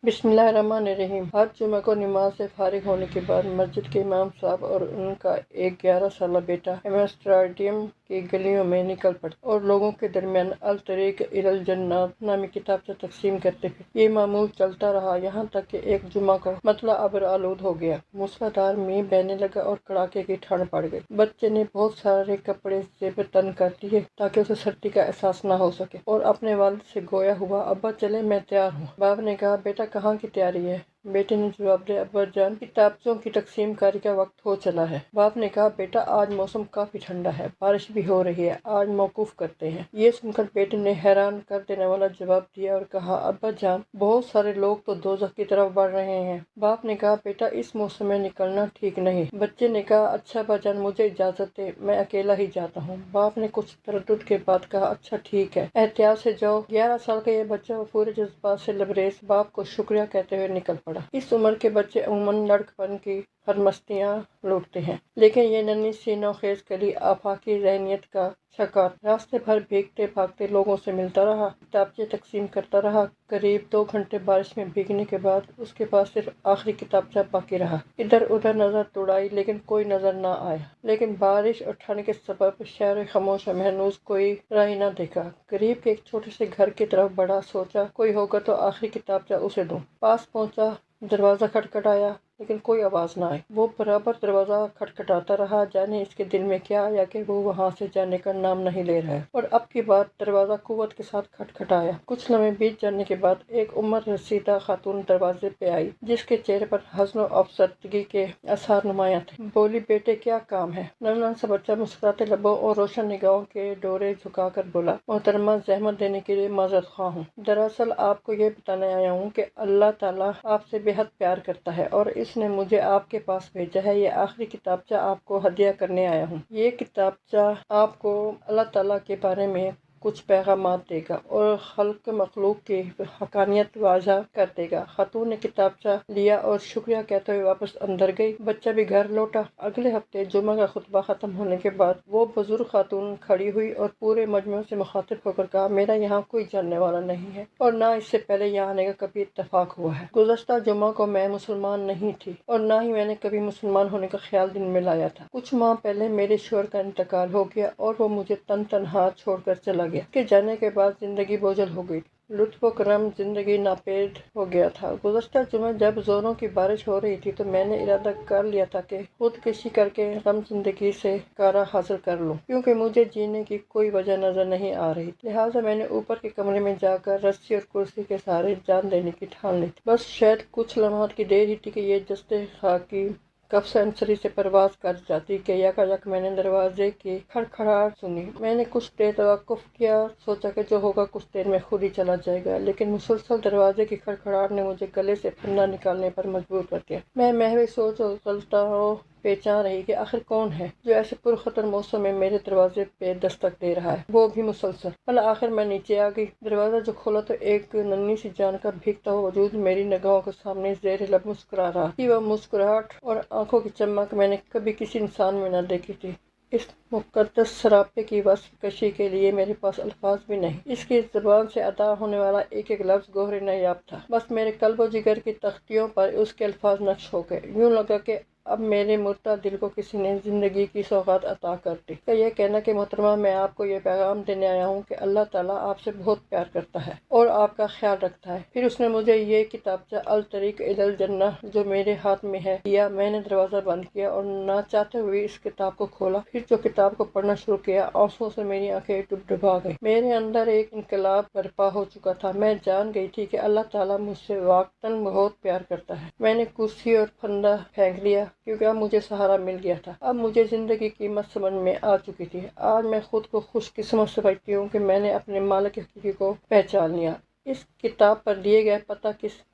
بسم اللہ الرحمن الرحیم۔ ہر جمعہ کو نماز سے فارغ ہونے کے بعد مسجد کے امام صاحب اور ان کا ایک 11 سالہ بیٹا ایمسٹرڈیم کی گلیوں میں نکل پڑتے اور لوگوں کے درمیان الطریق الی الجنات نامی کتاب سے تقسیم کرتے پھر۔ یہ معمول چلتا رہا یہاں تک کہ ایک جمعہ کو مطلع ابر آلود ہو گیا، موسلادھار مینہ بہنے لگا اور کڑاکے کی ٹھنڈ پڑ گئی۔ بچے نے بہت سارے کپڑے زیب تن کر لیے تاکہ اسے سردی کا احساس نہ ہو سکے، اور اپنے والد سے گویا ہوا، ابا چلیں میں تیار ہوں۔ باپ نے کہا، بیٹا کہاں کی تیاری ہے؟ بیٹے نے جواب دیا، ابا جان کتابچوں کی تقسیم کاری کا وقت ہو چلا ہے۔ باپ نے کہا، بیٹا آج موسم کافی ٹھنڈا ہے، بارش بھی ہو رہی ہے، آج موقوف کرتے ہیں۔ یہ سن کر بیٹے نے حیران کر دینے والا جواب دیا اور کہا، ابا جان بہت سارے لوگ تو دوزخ کی طرف بڑھ رہے ہیں۔ باپ نے کہا، بیٹا اس موسم میں نکلنا ٹھیک نہیں۔ بچے نے کہا، اچھا ابا جان مجھے اجازت دے، میں اکیلا ہی جاتا ہوں۔ باپ نے کچھ تردد کے بعد کہا، اچھا ٹھیک ہے، احتیاط سے جاؤ۔ 11 سال کا یہ بچہ پورے جذبات سے لبریز باپ کو شکریہ کہتے ہوئے نکل پڑا۔ اس عمر کے بچے عموماً لڑکپن کی سرمستیاں لوٹتے ہیں، لیکن یہ ننھی سی نوخیز کلی آفاقی ذہنیت کا شکار تھا۔ راستے بھر بھیگتے بھاگتے لوگوں سے ملتا رہا، کتابچے تقسیم کرتا رہا۔ قریب 2 گھنٹے بارش میں بھیگنے کے بعد اس کے پاس صرف آخری کتابچہ باقی رہا۔ ادھر ادھر نظر دوڑائی لیکن کوئی نظر نہ آیا۔ لیکن بارش اور ٹھنڈ کے سبب شہر خاموش و محنوس، کوئی راہی نہ دکھا۔ قریب کے ایک چھوٹے سے گھر کی طرف بڑھا، سوچا کوئی ہوگا تو آخری کتابچہ اسے دوں۔ پاس پہنچا، دروازہ کھٹکھٹایا لیکن کوئی آواز نہ آئی۔ وہ برابر دروازہ کھٹکھٹاتا رہا، جانے اس کے دل میں کیا آیا کہ وہ وہاں سے جانے کا نام نہیں لے رہا ہے، اور اب کی بار دروازہ قوت کے ساتھ کھٹکھٹایا۔ کچھ لمحے بیت جانے کے بعد ایک عمر رسیدہ خاتون دروازے پہ آئی، جس کے چہرے پر حزن و افسردگی کے آثار نمایاں تھے۔ بولی، بیٹے کیا کام ہے؟ ننھا سا بچہ مسکراتے لبوں اور روشن نگاہوں کے ڈورے جھکا کر بولا، محترمہ زحمت دینے کے لیے معذرت خواہ ہوں۔ دراصل آپ کو یہ بتانے آیا ہوں کہ اللہ تعالیٰ آپ سے بے حد پیار کرتا ہے اور اس نے مجھے آپ کے پاس بھیجا ہے۔ یہ آخری کتابچہ آپ کو ہدیہ کرنے آیا ہوں۔ یہ کتابچہ آپ کو اللہ تعالیٰ کے بارے میں کچھ پیغامات دے گا اور خلق مخلوق کی حقانیت واضح کر دے گا۔ خاتون نے کتابچہ لیا اور شکریہ کہتے ہوئے واپس اندر گئی۔ بچہ بھی گھر لوٹا۔ اگلے ہفتے جمعہ کا خطبہ ختم ہونے کے بعد وہ بزرگ خاتون کھڑی ہوئی اور پورے مجمع سے مخاطب ہو کر کہا، میرا یہاں کوئی جاننے والا نہیں ہے اور نہ اس سے پہلے یہاں آنے کا کبھی اتفاق ہوا ہے۔ گزشتہ جمعہ کو میں مسلمان نہیں تھی اور نہ ہی میں نے کبھی مسلمان ہونے کا خیال دل میں لایا تھا۔ کچھ ماہ پہلے میرے شوہر کا انتقال ہو گیا اور وہ مجھے تنہا چھوڑ کر چلا گیا۔ اس کے جانے کے بعد زندگی بوجھل ہو گئی، لطف و کرم زندگی ناپید ہو گیا تھا۔ گزشتہ جمعہ جب زوروں کی بارش ہو رہی تھی تو میں نے ارادہ کر لیا تھا کہ خودکشی کر کے غم زندگی سے چھٹکارا حاصل کر لوں، کیونکہ مجھے جینے کی کوئی وجہ نظر نہیں آ رہی تھی۔ لہٰذا میں نے اوپر کے کمرے میں جا کر رسی اور کرسی کے سہارے جان دینے کی ٹھان لی تھی۔ بس شاید کچھ لمحات کی دیر ہی تھی کہ یہ جسد خاکی کف سینچری سے پرواز کر جاتی کہ یکایک میں نے دروازے کی کھڑکھڑاہٹ سنی۔ میں نے کچھ دیر توقف کیا، سوچا کہ جو ہوگا کچھ دیر میں خود ہی چلا جائے گا، لیکن مسلسل دروازے کی کھڑکھڑاہٹ نے مجھے گلے سے پھندا نکالنے پر مجبور کر دیا۔ میں محو سوچ و غلطاں پیچاں رہی کہ آخر کون ہے جو ایسے پرخطر موسم میں میرے دروازے پہ دستک دے رہا ہے، وہ بھی مسلسل۔ بالآخر میں نیچے آ گئی۔ دروازہ جو کھولا تو ایک ننھی سی جان کا بھیگتا ہوا وجود میری نگاہوں کے سامنے زیر لب مسکرا رہا تھی۔ وہ مسکراہٹ اور آنکھوں کی چمک میں نے کبھی کسی انسان میں نہ دیکھی تھی۔ اس مقدس سراپے کی وصف کشی کے لیے میرے پاس الفاظ بھی نہیں۔ اس کی زبان سے ادا ہونے والا ایک ایک لفظ گوہر نایاب تھا، بس میرے قلب و جگر کی تختیوں پر اس کے الفاظ نقش ہو گئے۔ یوں لگا کہ اب میرے مردہ دل کو کسی نے زندگی کی سوغات عطا کر دی۔ اس کا یہ کہنا کہ محترمہ میں آپ کو یہ پیغام دینے آیا ہوں کہ اللہ تعالیٰ آپ سے بہت پیار کرتا ہے اور آپ کا خیال رکھتا ہے۔ پھر اس نے مجھے یہ کتابچہ الطریق الی الجنہ جو میرے ہاتھ میں ہے دیا۔ میں نے دروازہ بند کیا اور نہ چاہتے ہوئے اس کتاب کو کھولا۔ پھر جو کتاب کو پڑھنا شروع کیا، آنسوؤں سے میری آنکھیں ڈبڈبا گئیں۔ میرے اندر ایک انقلاب برپا ہو چکا تھا۔ میں جان گئی تھی کہ اللہ تعالیٰ مجھ سے واقعتاً بہت پیار کرتا ہے۔ میں نے کرسی اور پھندا پھینک دیا کیونکہ اب مجھے سہارا مل گیا تھا۔ اب مجھے زندگی کی قیمت سمجھ میں آ چکی تھی۔ آج میں خود کو خوش قسمت سمجھتی ہوں کہ میں نے اپنے مالک حقیقی کو پہچان لیا۔ اس کتاب پر دیے گئے پتہ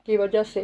کی وجہ سے